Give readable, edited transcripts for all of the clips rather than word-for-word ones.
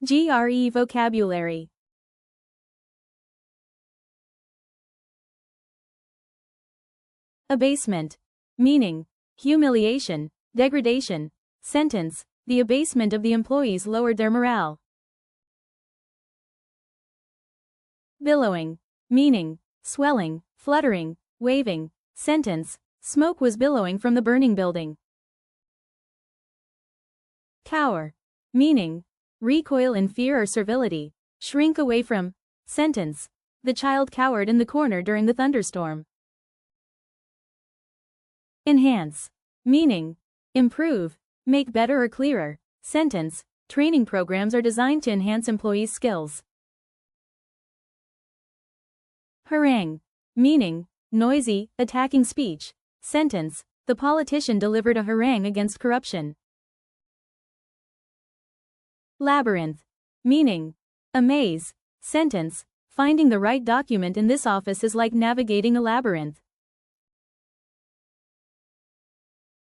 GRE Vocabulary. Abasement. Meaning: humiliation, degradation. Sentence: the abasement of the employees lowered their morale. Billowing. Meaning: swelling, fluttering, waving. Sentence: smoke was billowing from the burning building. Cower. Meaning: recoil in fear or servility, shrink away from. Sentence: the child cowered in the corner during the thunderstorm. Enhance. Meaning: improve, make better or clearer. Sentence: training programs are designed to enhance employees' skills. Harangue. Meaning: noisy, attacking speech. Sentence: the politician delivered a harangue against corruption. Labyrinth. Meaning: a maze. Sentence: finding the right document in this office is like navigating a labyrinth.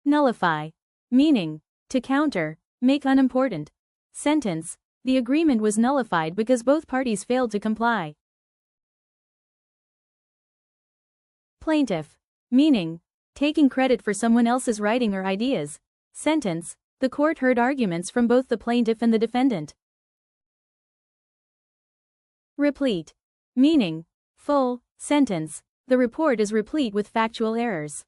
Nullify. Meaning: to counter, make unimportant. Sentence: the agreement was nullified because both parties failed to comply. Plaintiff. Meaning: taking credit for someone else's writing or ideas. Sentence: the court heard arguments from both the plaintiff and the defendant. Replete. Meaning: full. Sentence: the report is replete with factual errors.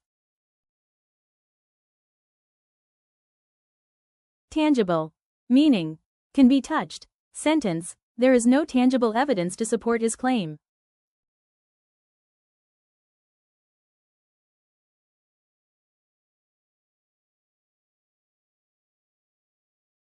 Tangible. Meaning: can be touched. Sentence: there is no tangible evidence to support his claim.